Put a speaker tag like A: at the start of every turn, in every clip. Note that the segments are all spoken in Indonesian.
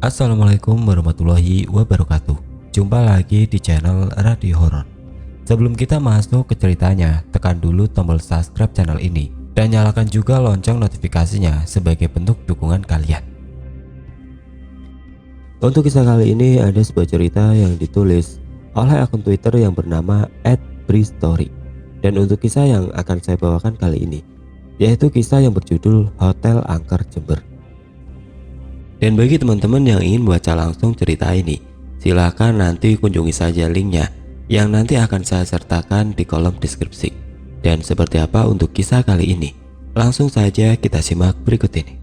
A: Assalamualaikum warahmatullahi wabarakatuh. Jumpa lagi di channel Radio Horor. Sebelum kita masuk ke ceritanya, tekan dulu tombol subscribe channel ini dan nyalakan juga lonceng notifikasinya sebagai bentuk dukungan kalian. Untuk kisah kali ini ada sebuah cerita yang ditulis oleh akun Twitter yang bernama @bristory. Dan untuk kisah yang akan saya bawakan kali ini yaitu kisah yang berjudul Hotel Angker Jember. Dan bagi teman-teman yang ingin baca langsung cerita ini, silahkan nanti kunjungi saja linknya yang nanti akan saya sertakan di kolom deskripsi. Dan seperti apa untuk kisah kali ini? Langsung saja kita simak berikut ini.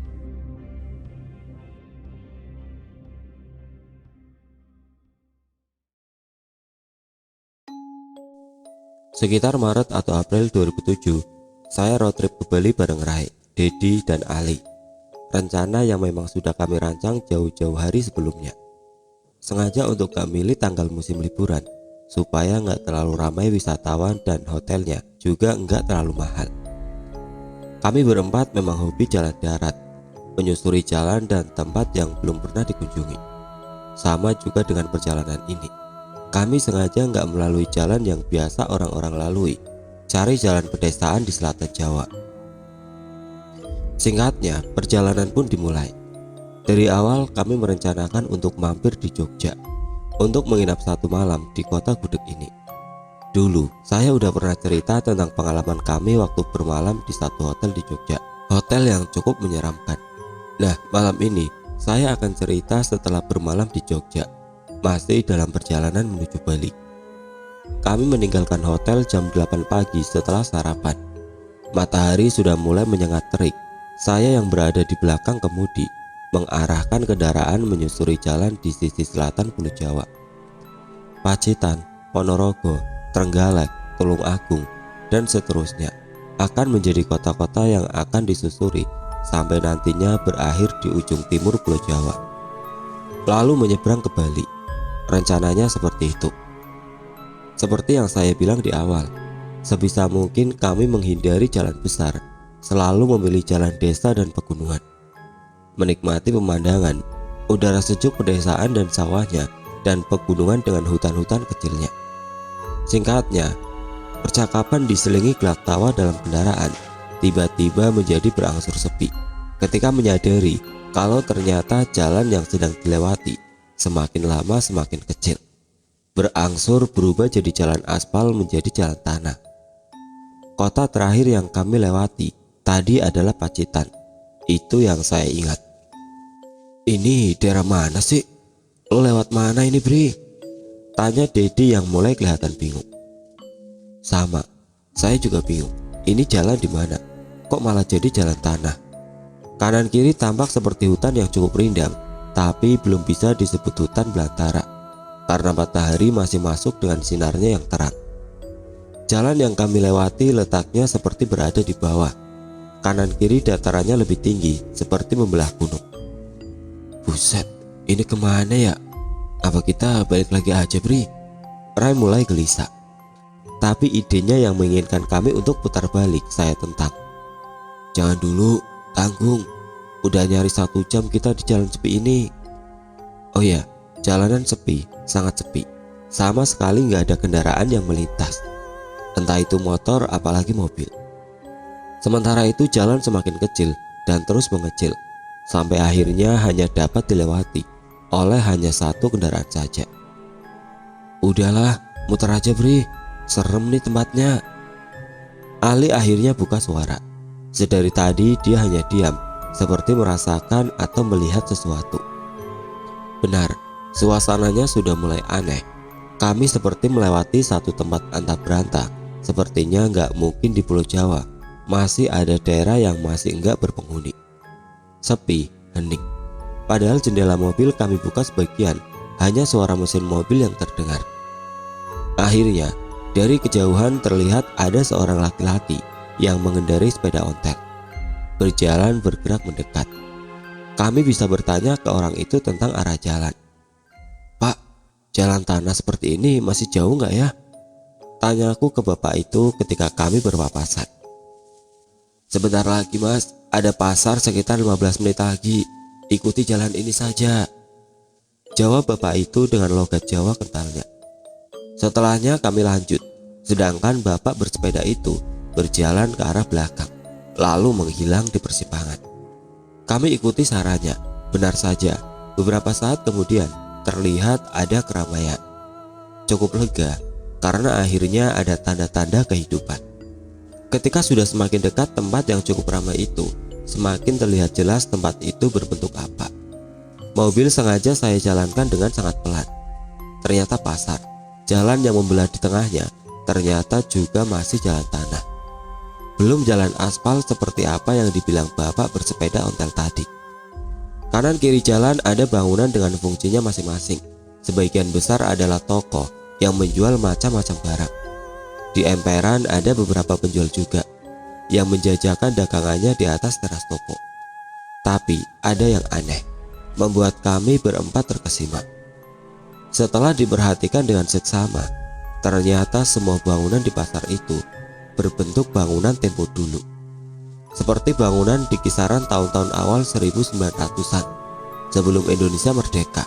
A: Sekitar Maret atau April 2007, saya road trip ke Bali bareng Rai, Dedi, dan Ali. Rencana yang memang sudah kami rancang jauh-jauh hari sebelumnya. Sengaja untuk gak milih tanggal musim liburan, supaya nggak terlalu ramai wisatawan dan hotelnya juga nggak terlalu mahal. Kami berempat memang hobi jalan darat, menyusuri jalan dan tempat yang belum pernah dikunjungi. Sama juga dengan perjalanan ini. Kami sengaja nggak melalui jalan yang biasa orang-orang lalui, cari jalan pedesaan di selatan Jawa. Singkatnya, perjalanan pun dimulai. Dari awal kami merencanakan untuk mampir di Jogja untuk menginap satu malam di kota gudeg ini. Dulu, saya udah pernah cerita tentang pengalaman kami waktu bermalam di satu hotel di Jogja. Hotel yang cukup menyeramkan. Nah, malam ini saya akan cerita setelah bermalam di Jogja, masih dalam perjalanan menuju Bali. Kami meninggalkan hotel jam 8 pagi setelah sarapan. Matahari sudah mulai menyengat terik. Saya yang berada di belakang kemudi mengarahkan kendaraan menyusuri jalan di sisi selatan Pulau Jawa. Pacitan, Ponorogo, Trenggalek, Tulung Agung, dan seterusnya akan menjadi kota-kota yang akan disusuri sampai nantinya berakhir di ujung timur Pulau Jawa. Lalu menyeberang ke Bali. Rencananya seperti itu. Seperti yang saya bilang di awal, sebisa mungkin kami menghindari jalan besar, selalu memilih jalan desa dan pegunungan. Menikmati pemandangan, udara sejuk pedesaan dan sawahnya, dan pegunungan dengan hutan-hutan kecilnya. Singkatnya, percakapan diselingi gelak tawa dalam kendaraan tiba-tiba menjadi berangsur sepi ketika menyadari kalau ternyata jalan yang sedang dilewati semakin lama semakin kecil. Berangsur berubah jadi jalan aspal menjadi jalan tanah. Kota terakhir yang kami lewati tadi adalah Pacitan. Itu yang saya ingat. "Ini daerah mana sih? Lo lewat mana ini, Bri?" tanya Dedi yang mulai kelihatan bingung. Sama, saya juga bingung. Ini jalan di mana? Kok malah jadi jalan tanah? Kanan kiri tampak seperti hutan yang cukup rindang, tapi belum bisa disebut hutan belantara karena matahari masih masuk dengan sinarnya yang terang. Jalan yang kami lewati letaknya seperti berada di bawah. Kanan kiri datarannya lebih tinggi, seperti membelah gunung. Buset, ini kemana ya? Apa kita balik lagi aja, Bri? Rai mulai gelisah. Tapi idenya yang menginginkan kami untuk putar balik, saya tentang. Jangan dulu, tanggung. Udah nyari 1 jam kita di jalan sepi ini. Oh ya, jalanan sepi, sangat sepi. Sama sekali nggak ada kendaraan yang melintas. Entah itu motor apalagi mobil. Sementara itu jalan semakin kecil dan terus mengecil, sampai akhirnya hanya dapat dilewati oleh hanya 1 kendaraan saja. Udahlah, muter aja, Bri. Serem nih tempatnya. Ali akhirnya buka suara. Sedari tadi dia hanya diam, seperti merasakan atau melihat sesuatu. Benar, suasananya sudah mulai aneh. Kami seperti melewati satu tempat antah berantah. Sepertinya nggak mungkin di Pulau Jawa masih ada daerah yang masih enggak berpenghuni. Sepi, hening. Padahal jendela mobil kami buka sebagian, hanya suara mesin mobil yang terdengar. Akhirnya, dari kejauhan terlihat ada seorang laki-laki yang mengendarai sepeda ontel. Berjalan bergerak mendekat. Kami bisa bertanya ke orang itu tentang arah jalan. "Pak, jalan tanah seperti ini masih jauh nggak ya?" tanyaku ke bapak itu ketika kami berpapasan. "Sebentar lagi, Mas, ada pasar sekitar 15 menit lagi. Ikuti jalan ini saja," jawab bapak itu dengan logat Jawa kentalnya. Setelahnya kami lanjut, sedangkan bapak bersepeda itu berjalan ke arah belakang, lalu menghilang di persimpangan. Kami ikuti sarannya. Benar saja, beberapa saat kemudian terlihat ada keramaian. Cukup lega karena akhirnya ada tanda-tanda kehidupan. Ketika sudah semakin dekat tempat yang cukup ramai itu, semakin terlihat jelas tempat itu berbentuk apa. Mobil sengaja saya jalankan dengan sangat pelan. Ternyata pasar. Jalan yang membelah di tengahnya ternyata juga masih jalan tanah. Belum jalan aspal seperti apa yang dibilang bapak bersepeda ontel tadi. Kanan kiri jalan ada bangunan dengan fungsinya masing-masing. Sebagian besar adalah toko yang menjual macam-macam barang. Di emperan ada beberapa penjual juga yang menjajakan dagangannya di atas teras toko. Tapi ada yang aneh, membuat kami berempat terkesima. Setelah diperhatikan dengan seksama, ternyata semua bangunan di pasar itu berbentuk bangunan tempo dulu, seperti bangunan di kisaran tahun-tahun awal 1900-an sebelum Indonesia merdeka.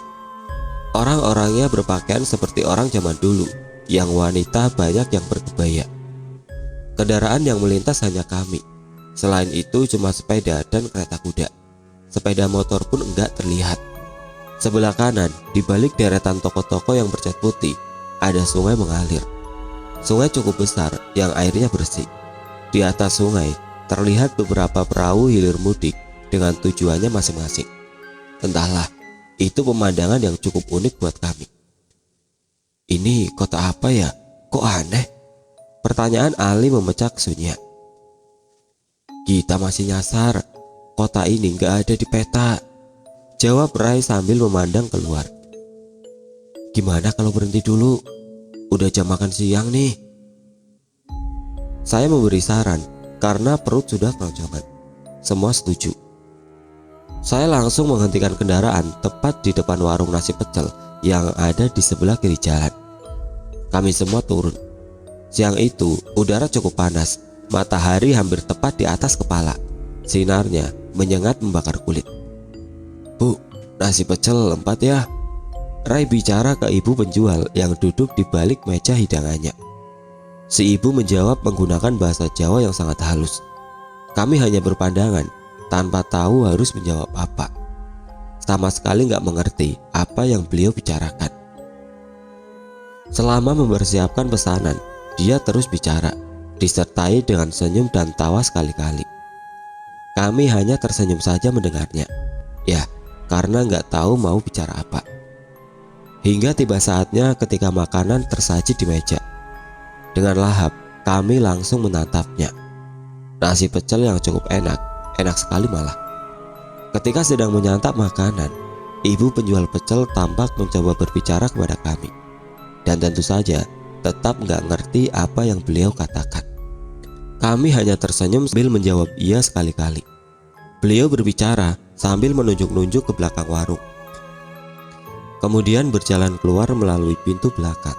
A: Orang-orangnya berpakaian seperti orang zaman dulu, yang wanita banyak yang berkebaya. Kendaraan yang melintas hanya kami. Selain itu cuma sepeda dan kereta kuda. Sepeda motor pun enggak terlihat. Sebelah kanan, di balik deretan toko-toko yang bercat putih, ada sungai mengalir. Sungai cukup besar yang airnya bersih. Di atas sungai terlihat beberapa perahu hilir mudik dengan tujuannya masing-masing. Entahlah, itu pemandangan yang cukup unik buat kami. Ini kota apa ya? Kok aneh? Pertanyaan Ali memecah kesunyian. Kita masih nyasar. Kota ini nggak ada di peta, jawab Rai sambil memandang keluar. Gimana kalau berhenti dulu? Udah jam makan siang nih. Saya memberi saran karena perut sudah keroncongan. Semua setuju. Saya langsung menghentikan kendaraan tepat di depan warung nasi pecel yang ada di sebelah kiri jalan. Kami semua turun. Siang itu udara cukup panas. Matahari hampir tepat di atas kepala. Sinarnya menyengat membakar kulit. Bu, nasi pecel 4 ya. Rai bicara ke ibu penjual yang duduk di balik meja hidangannya. Si ibu menjawab menggunakan bahasa Jawa yang sangat halus. Kami hanya berpandangan tanpa tahu harus menjawab apa. Sama sekali nggak mengerti apa yang beliau bicarakan. Selama mempersiapkan pesanan, dia terus bicara, disertai dengan senyum dan tawa sekali-kali. Kami hanya tersenyum saja mendengarnya. Ya, karena nggak tahu mau bicara apa. Hingga tiba saatnya ketika makanan tersaji di meja. Dengan lahap, kami langsung menatapnya. Nasi pecel yang cukup enak sekali malah. Ketika sedang menyantap makanan, ibu penjual pecel tampak mencoba berbicara kepada kami. Dan tentu saja tetap nggak ngerti apa yang beliau katakan. Kami hanya tersenyum sambil menjawab iya sekali-kali. Beliau berbicara sambil menunjuk-nunjuk ke belakang warung. Kemudian berjalan keluar melalui pintu belakang.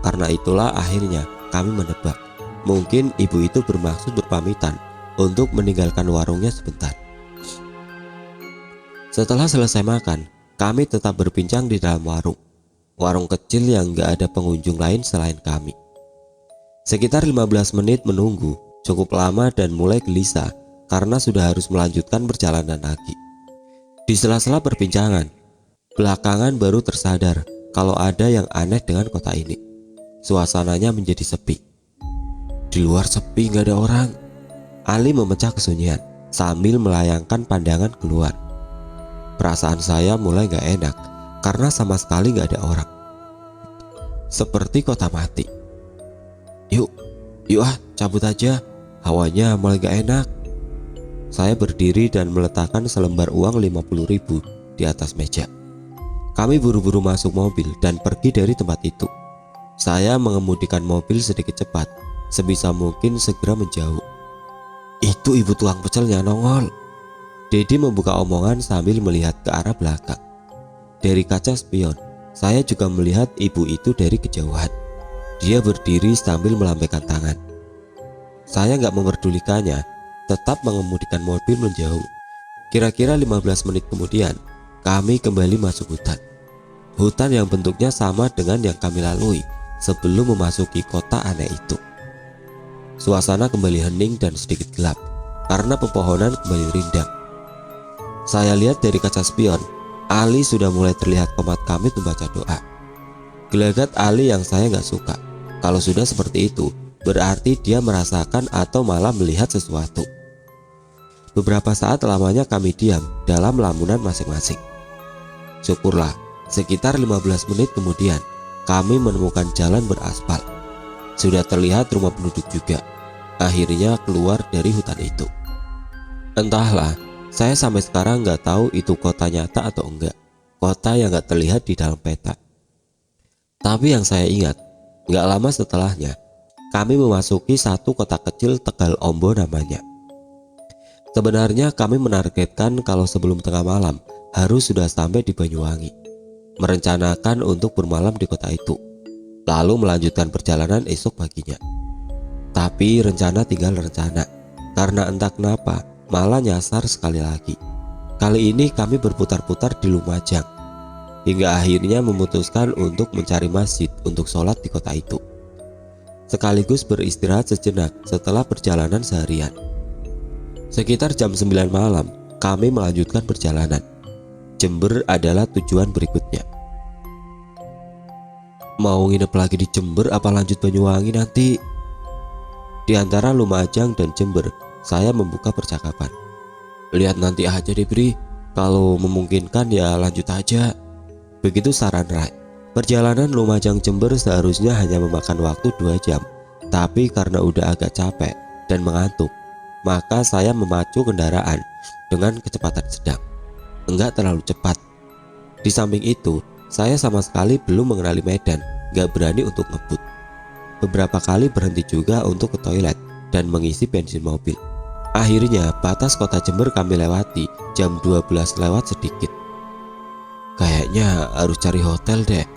A: Karena itulah akhirnya kami menebak, mungkin ibu itu bermaksud berpamitan untuk meninggalkan warungnya sebentar. Setelah selesai makan, kami tetap berbincang di dalam warung. Warung kecil yang gak ada pengunjung lain selain kami. Sekitar 15 menit menunggu, cukup lama dan mulai gelisah karena sudah harus melanjutkan perjalanan lagi. Di sela-sela perbincangan, belakangan baru tersadar kalau ada yang aneh dengan kota ini. Suasananya menjadi sepi. Di luar sepi gak ada orang. Ali memecah kesunyian sambil melayangkan pandangan keluar. Perasaan saya mulai gak enak karena sama sekali gak ada orang. Seperti kota mati. Yuk cabut aja. Hawanya mulai gak enak. Saya berdiri dan meletakkan selembar uang 50.000 di atas meja. Kami buru-buru masuk mobil dan pergi dari tempat itu. Saya mengemudikan mobil sedikit cepat, sebisa mungkin segera menjauh. Itu ibu tukang pecelnya nongol. Dedi membuka omongan sambil melihat ke arah belakang. Dari kaca spion, saya juga melihat ibu itu dari kejauhan. Dia berdiri sambil melambaikan tangan. Saya nggak memperdulikannya, tetap mengemudikan mobil menjauh. Kira-kira 15 menit kemudian, kami kembali masuk hutan. Hutan yang bentuknya sama dengan yang kami lalui sebelum memasuki kota aneh itu. Suasana kembali hening dan sedikit gelap karena pepohonan kembali rindang. Saya lihat dari kaca spion, Ali sudah mulai terlihat komat kami membaca doa. Gelagat Ali yang saya nggak suka. Kalau sudah seperti itu, berarti dia merasakan atau malah melihat sesuatu. Beberapa saat lamanya kami diam dalam lamunan masing-masing. Syukurlah, sekitar 15 menit kemudian kami menemukan jalan beraspal. Sudah terlihat rumah penduduk juga. Akhirnya keluar dari hutan itu. Entahlah, saya sampai sekarang nggak tahu itu kota nyata atau enggak. Kota yang nggak terlihat di dalam peta. Tapi yang saya ingat, nggak lama setelahnya kami memasuki satu kota kecil Tegal Ombo namanya. Sebenarnya kami menargetkan kalau sebelum tengah malam harus sudah sampai di Banyuwangi, merencanakan untuk bermalam di kota itu, lalu melanjutkan perjalanan esok paginya. Tapi rencana tinggal rencana, karena entah kenapa malah nyasar sekali lagi. Kali ini kami berputar-putar di Lumajang, hingga akhirnya memutuskan untuk mencari masjid untuk sholat di kota itu, sekaligus beristirahat sejenak setelah perjalanan seharian. Sekitar jam 9 malam kami melanjutkan perjalanan. Jember adalah tujuan berikutnya. Mau nginep lagi di Jember apa lanjut Banyuwangi nanti? Di antara Lumajang dan Jember, saya membuka percakapan. Lihat nanti aja deh Bri, kalau memungkinkan ya lanjut aja. Begitu saran Rai. Perjalanan Lumajang Jember seharusnya hanya memakan waktu 2 jam, tapi karena udah agak capek dan mengantuk, maka saya memacu kendaraan dengan kecepatan sedang, enggak terlalu cepat. Di samping itu, saya sama sekali belum mengenali medan, gak berani untuk ngebut. Beberapa kali berhenti juga untuk ke toilet dan mengisi bensin mobil. Akhirnya batas kota Jember kami lewati jam 12 lewat sedikit. Kayaknya harus cari hotel deh.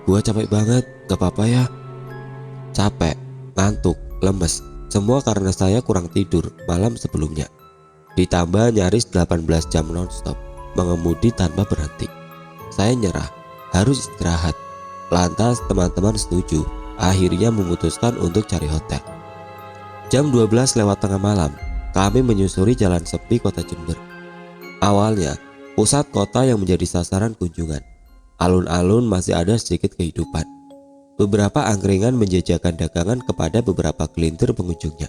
A: Gua capek banget, gak apa-apa ya? Capek, ngantuk, lemes, semua karena saya kurang tidur malam sebelumnya. Ditambah nyaris 18 jam nonstop mengemudi tanpa berhenti. Saya nyerah, harus istirahat. Lantas teman-teman setuju, akhirnya memutuskan untuk cari hotel. Jam 12 lewat tengah malam, kami menyusuri jalan sepi kota Jember. Awalnya, pusat kota yang menjadi sasaran kunjungan. Alun-alun masih ada sedikit kehidupan. Beberapa angkringan menjajakan dagangan kepada beberapa gelintir pengunjungnya.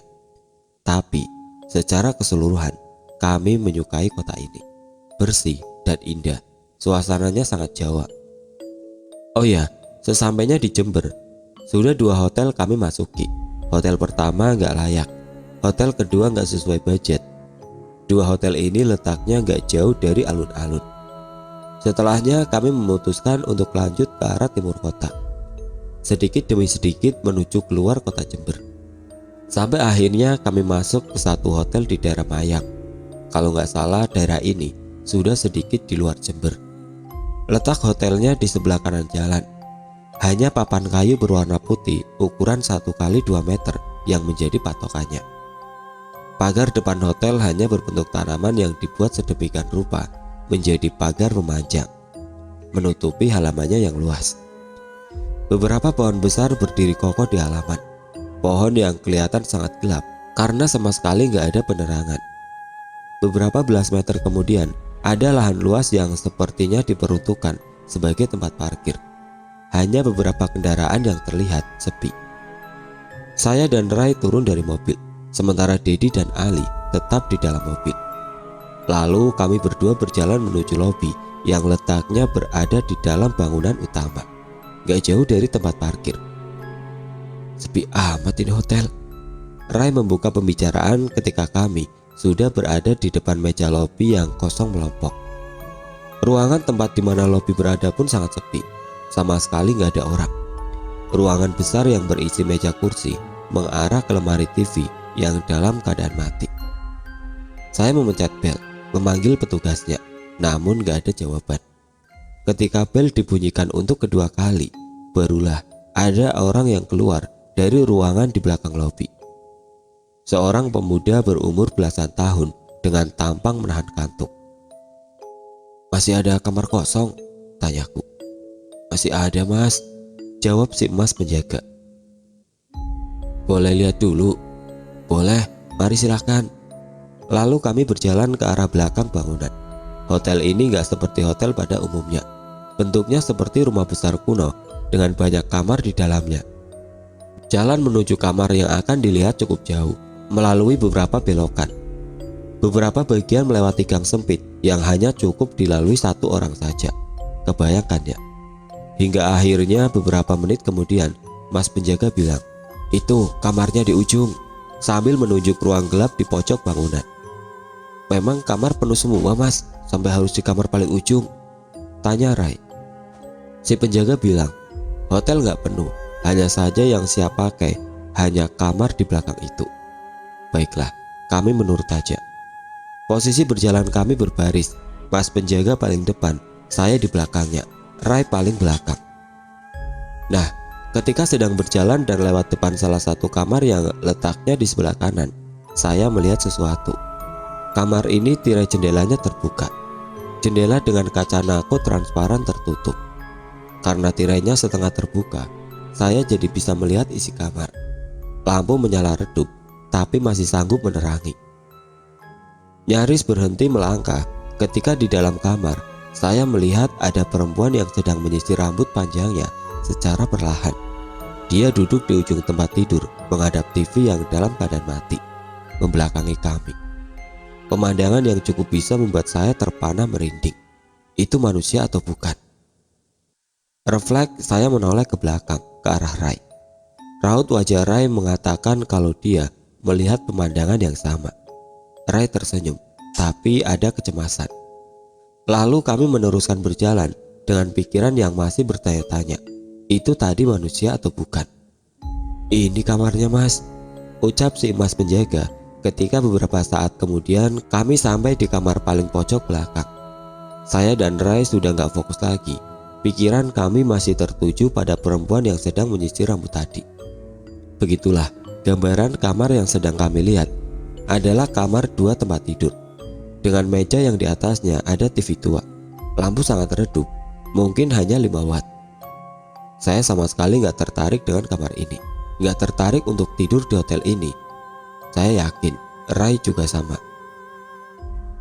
A: Tapi, secara keseluruhan, kami menyukai kota ini. Bersih dan indah, suasananya sangat Jawa. Oh ya, sesampainya di Jember, sudah 2 hotel kami masuki. Hotel pertama nggak layak, hotel kedua nggak sesuai budget. 2 hotel ini letaknya nggak jauh dari alun-alun. Setelahnya kami memutuskan untuk lanjut ke arah timur kota, sedikit demi sedikit menuju keluar kota Jember. Sampai akhirnya kami masuk ke satu hotel di daerah Mayang. Kalau nggak salah daerah ini sudah sedikit di luar Jember. Letak hotelnya di sebelah kanan jalan. Hanya papan kayu berwarna putih ukuran 1 kali 2 meter yang menjadi patokannya. Pagar depan hotel hanya berbentuk tanaman yang dibuat sedemikian rupa menjadi pagar memanjang, menutupi halamannya yang luas. Beberapa pohon besar berdiri kokoh di halaman. Pohon yang kelihatan sangat gelap karena sama sekali nggak ada penerangan. Beberapa belas meter kemudian ada lahan luas yang sepertinya diperuntukkan sebagai tempat parkir. Hanya beberapa kendaraan yang terlihat sepi. Saya dan Rai turun dari mobil, sementara Dedi dan Ali tetap di dalam mobil. Lalu kami berdua berjalan menuju lobi yang letaknya berada di dalam bangunan utama, gak jauh dari tempat parkir. Sepi amat ini hotel. Rai membuka pembicaraan ketika kami sudah berada di depan meja lobi yang kosong melompok. Ruangan tempat di mana lobi berada pun sangat sepi, sama sekali gak ada orang. Ruangan besar yang berisi meja kursi mengarah ke lemari TV yang dalam keadaan mati. Saya memencet bel, memanggil petugasnya, namun gak ada jawaban. Ketika bel dibunyikan untuk kedua kali, barulah ada orang yang keluar dari ruangan di belakang lobi. Seorang pemuda berumur belasan tahun dengan tampang menahan kantuk. Masih ada kamar kosong? Tanyaku. Masih ada mas, jawab si mas penjaga. Boleh lihat dulu? Boleh, mari silakan. Lalu kami berjalan ke arah belakang bangunan. Hotel ini gak seperti hotel pada umumnya. Bentuknya seperti rumah besar kuno dengan banyak kamar di dalamnya. Jalan menuju kamar yang akan dilihat cukup jauh, melalui beberapa belokan. Beberapa bagian melewati gang sempit yang hanya cukup dilalui satu orang saja. Kebayangkan ya. Hingga akhirnya beberapa menit kemudian, mas penjaga bilang, "Itu kamarnya di ujung," sambil menunjuk ruang gelap di pojok bangunan. "Memang kamar penuh semua mas, sampai harus di kamar paling ujung?" tanya Rai. Si penjaga bilang, "Hotel nggak penuh, hanya saja yang siap pakai hanya kamar di belakang itu." Baiklah, kami menurut saja. Posisi berjalan kami berbaris, mas penjaga paling depan, saya di belakangnya, Rai paling belakang. Nah, ketika sedang berjalan dan lewat depan salah satu kamar yang letaknya di sebelah kanan, saya melihat sesuatu. Kamar ini tirai jendelanya terbuka. Jendela dengan kaca nako transparan tertutup. Karena tirainya setengah terbuka, saya jadi bisa melihat isi kamar. Lampu menyala redup, tapi masih sanggup menerangi. Nyaris berhenti melangkah ketika di dalam kamar, saya melihat ada perempuan yang sedang menyisir rambut panjangnya secara perlahan. Dia duduk di ujung tempat tidur menghadap TV yang dalam keadaan mati, membelakangi kami. Pemandangan yang cukup bisa membuat saya terpana merinding. Itu manusia atau bukan? Refleks saya menoleh ke belakang, ke arah Rai. Raut wajah Rai mengatakan kalau dia melihat pemandangan yang sama. Rai tersenyum, tapi ada kecemasan. Lalu kami meneruskan berjalan dengan pikiran yang masih bertanya-tanya. Itu tadi manusia atau bukan? "Ini kamarnya mas," ucap si mas penjaga ketika beberapa saat kemudian kami sampai di kamar paling pojok belakang. Saya dan Rai sudah gak fokus lagi. Pikiran kami masih tertuju pada perempuan yang sedang menyisir rambut tadi. Begitulah gambaran kamar yang sedang kami lihat. Adalah kamar 2 tempat tidur, dengan meja yang di atasnya ada TV tua. Lampu sangat redup, mungkin hanya 5 watt. Saya sama sekali gak tertarik dengan kamar ini, gak tertarik untuk tidur di hotel ini. Saya yakin Rai juga sama.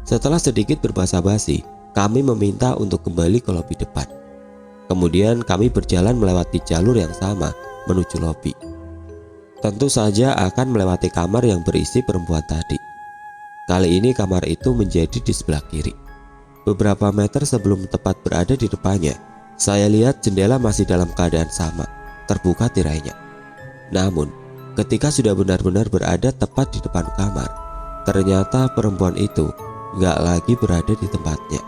A: Setelah sedikit berbasa-basi, kami meminta untuk kembali ke lobi depan. Kemudian kami berjalan melewati jalur yang sama menuju lobi. Tentu saja akan melewati kamar yang berisi perempuan tadi. Kali ini kamar itu menjadi di sebelah kiri. Beberapa meter sebelum tepat berada di depannya, saya lihat jendela masih dalam keadaan sama, terbuka tirainya. Namun, ketika sudah benar-benar berada tepat di depan kamar, ternyata perempuan itu gak lagi berada di tempatnya.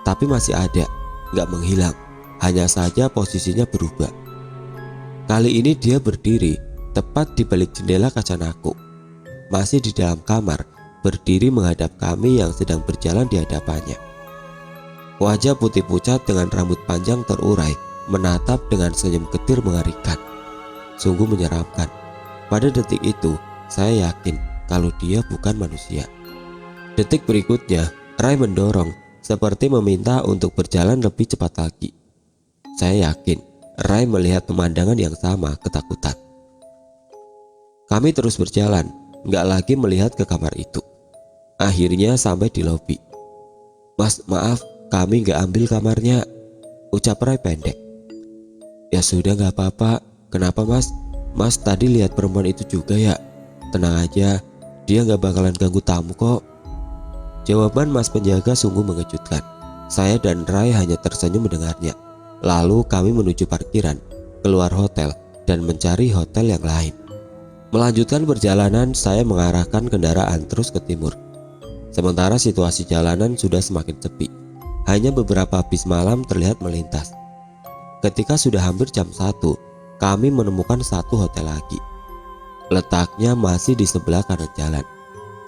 A: Tapi masih ada, gak menghilang, hanya saja posisinya berubah. Kali ini dia berdiri tepat di balik jendela kaca nako, masih di dalam kamar, berdiri menghadap kami yang sedang berjalan di hadapannya. Wajah putih pucat dengan rambut panjang terurai menatap dengan senyum getir mengerikan. Sungguh menyeramkan. Pada detik itu, saya yakin kalau dia bukan manusia. Detik berikutnya, Rai mendorong seperti meminta untuk berjalan lebih cepat lagi. Saya yakin Rai melihat pemandangan yang sama, ketakutan. Kami terus berjalan, gak lagi melihat ke kamar itu. Akhirnya sampai di lobi. "Mas, maaf, kami gak ambil kamarnya," ucap Rai pendek. "Ya sudah gak apa-apa. Kenapa mas? Mas tadi lihat perempuan itu juga ya? Tenang aja, dia gak bakalan ganggu tamu kok." Jawaban mas penjaga sungguh mengejutkan. Saya dan Rai hanya tersenyum mendengarnya. Lalu kami menuju parkiran, keluar hotel, dan mencari hotel yang lain. Melanjutkan perjalanan, saya mengarahkan kendaraan terus ke timur. Sementara situasi jalanan sudah semakin sepi. Hanya beberapa bis malam terlihat melintas. Ketika sudah hampir jam 1, kami menemukan satu hotel lagi. Letaknya masih di sebelah kanan jalan.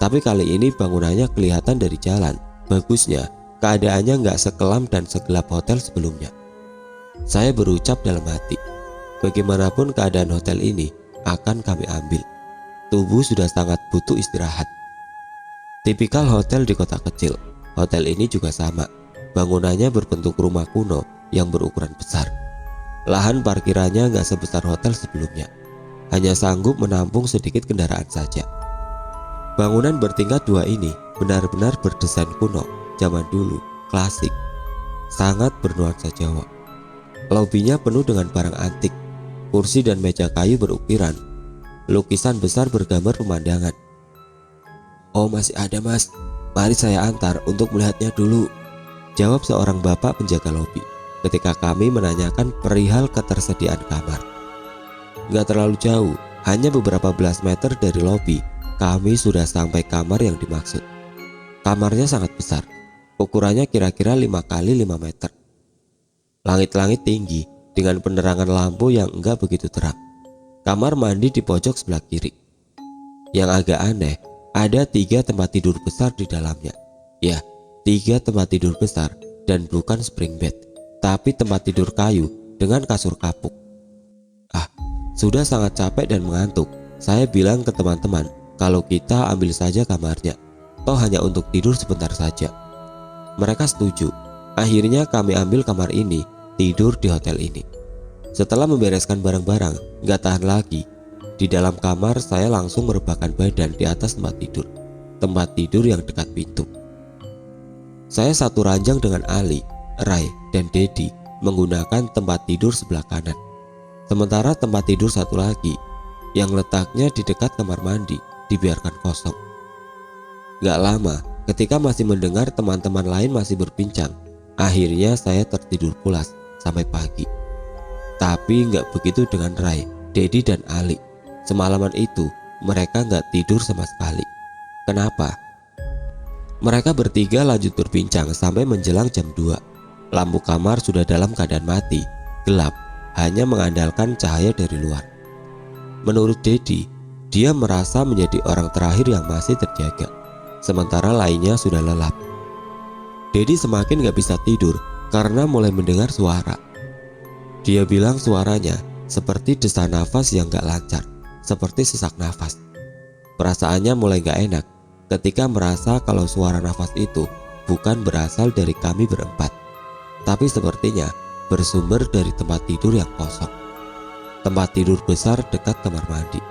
A: Tapi kali ini bangunannya kelihatan dari jalan. Bagusnya, keadaannya nggak sekelam dan segelap hotel sebelumnya. Saya berucap dalam hati, bagaimanapun keadaan hotel ini akan kami ambil. Tubuh sudah sangat butuh istirahat. Tipikal hotel di kota kecil. Hotel ini juga sama. Bangunannya berbentuk rumah kuno yang berukuran besar. Lahan parkirannya nggak sebesar hotel sebelumnya, hanya sanggup menampung sedikit kendaraan saja. Bangunan bertingkat 2 ini benar-benar berdesain kuno, zaman dulu, klasik, sangat bernuansa Jawa. Lobinya penuh dengan barang antik, kursi dan meja kayu berukiran, lukisan besar bergambar pemandangan. "Oh, masih ada mas, mari saya antar untuk melihatnya dulu," jawab seorang bapak penjaga lobi ketika kami menanyakan perihal ketersediaan kamar. Gak terlalu jauh, hanya beberapa belas meter dari lobi, kami sudah sampai kamar yang dimaksud. Kamarnya sangat besar, ukurannya kira-kira 5 kali 5 meter. Langit-langit tinggi dengan penerangan lampu yang enggak begitu terang. Kamar mandi di pojok sebelah kiri. Yang agak aneh, ada 3 tempat tidur besar di dalamnya. Ya, 3 tempat tidur besar dan bukan spring bed, tapi tempat tidur kayu dengan kasur kapuk. Sudah sangat capek dan mengantuk, saya bilang ke teman-teman kalau kita ambil saja kamarnya, toh hanya untuk tidur sebentar saja. Mereka setuju. Akhirnya kami ambil kamar ini, tidur di hotel ini. Setelah membereskan barang-barang, gak tahan lagi. Di dalam kamar saya langsung merebahkan badan di atas tempat tidur yang dekat pintu. Saya satu ranjang dengan Ali, Rai, dan Dedi menggunakan tempat tidur sebelah kanan. Sementara tempat tidur satu lagi yang letaknya di dekat kamar mandi dibiarkan kosong. Gak lama, ketika masih mendengar teman-teman lain masih berbincang, akhirnya saya tertidur pulas sampai pagi. Tapi gak begitu dengan Rai, Dedi, dan Ali. Semalaman itu mereka gak tidur sama sekali. Kenapa? Mereka bertiga lanjut berbincang sampai menjelang jam 2. Lampu kamar sudah dalam keadaan mati, gelap, hanya mengandalkan cahaya dari luar. Menurut Dedi, dia merasa menjadi orang terakhir yang masih terjaga, sementara lainnya sudah lelap. Dedi semakin gak bisa tidur karena mulai mendengar suara. Dia bilang suaranya seperti desah nafas yang gak lancar, seperti sesak nafas. Perasaannya mulai gak enak ketika merasa kalau suara nafas itu bukan berasal dari kami berempat, tapi sepertinya bersumber dari tempat tidur yang kosong. Tempat tidur besar dekat kamar mandi.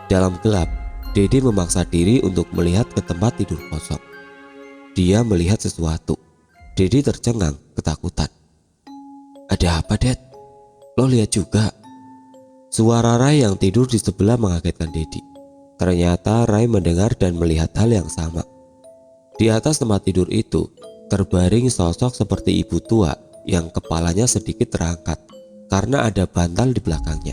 A: Dalam gelap, Dedi memaksa diri untuk melihat ke tempat tidur kosong. Dia melihat sesuatu. Dedi tercengang ketakutan. "Ada apa, Dad? Lo lihat juga?" Suara Rai yang tidur di sebelah mengagetkan Dedi. Ternyata Rai mendengar dan melihat hal yang sama. Di atas tempat tidur itu terbaring sosok seperti ibu tua yang kepalanya sedikit terangkat karena ada bantal di belakangnya.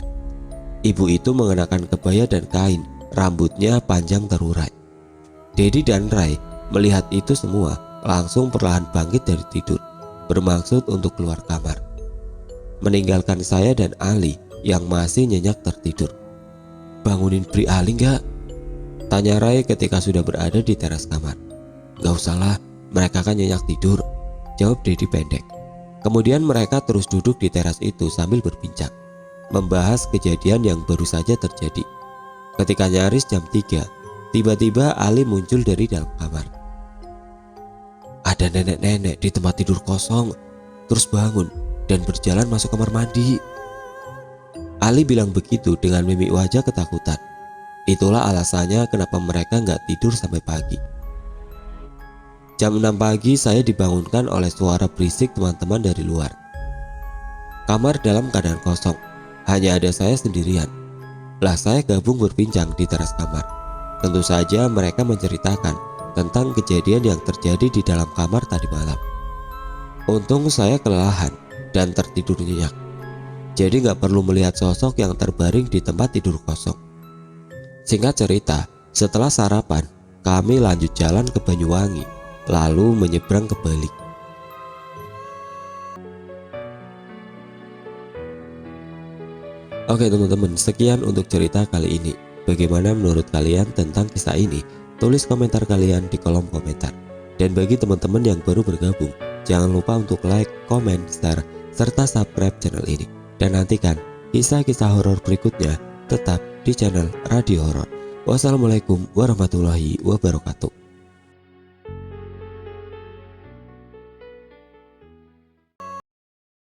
A: Ibu itu mengenakan kebaya dan kain, rambutnya panjang terurai. Dedi dan Rai melihat itu semua langsung perlahan bangkit dari tidur, bermaksud untuk keluar kamar, meninggalkan saya dan Ali yang masih nyenyak tertidur. "Bangunin Pri Ali nggak?" tanya Rai ketika sudah berada di teras kamar. "Gak usahlah, mereka kan nyenyak tidur," jawab Dedi pendek. Kemudian mereka terus duduk di teras itu sambil berbincang, membahas kejadian yang baru saja terjadi. Ketika nyaris jam 3, tiba-tiba Ali muncul dari dalam kamar. "Ada nenek-nenek di tempat tidur kosong, terus bangun dan berjalan masuk kamar mandi." Ali bilang begitu dengan mimik wajah ketakutan. Itulah alasannya kenapa mereka nggak tidur sampai pagi. Jam 6 pagi saya dibangunkan oleh suara berisik teman-teman dari luar. Kamar dalam keadaan kosong, hanya ada saya sendirian. Lah saya gabung berbincang di teras kamar. Tentu saja mereka menceritakan tentang kejadian yang terjadi di dalam kamar tadi malam. Untung saya kelelahan dan tertidur nyenyak, jadi gak perlu melihat sosok yang terbaring di tempat tidur kosong. Singkat cerita, setelah sarapan, kami lanjut jalan ke Banyuwangi, lalu menyeberang ke Bali. Oke teman-teman, sekian untuk cerita kali ini. Bagaimana menurut kalian tentang kisah ini? Tulis komentar kalian di kolom komentar. Dan bagi teman-teman yang baru bergabung, jangan lupa untuk like, komen, share, serta subscribe channel ini. Dan nantikan kisah-kisah horor berikutnya tetap di channel Radio Horor. Wassalamualaikum warahmatullahi wabarakatuh.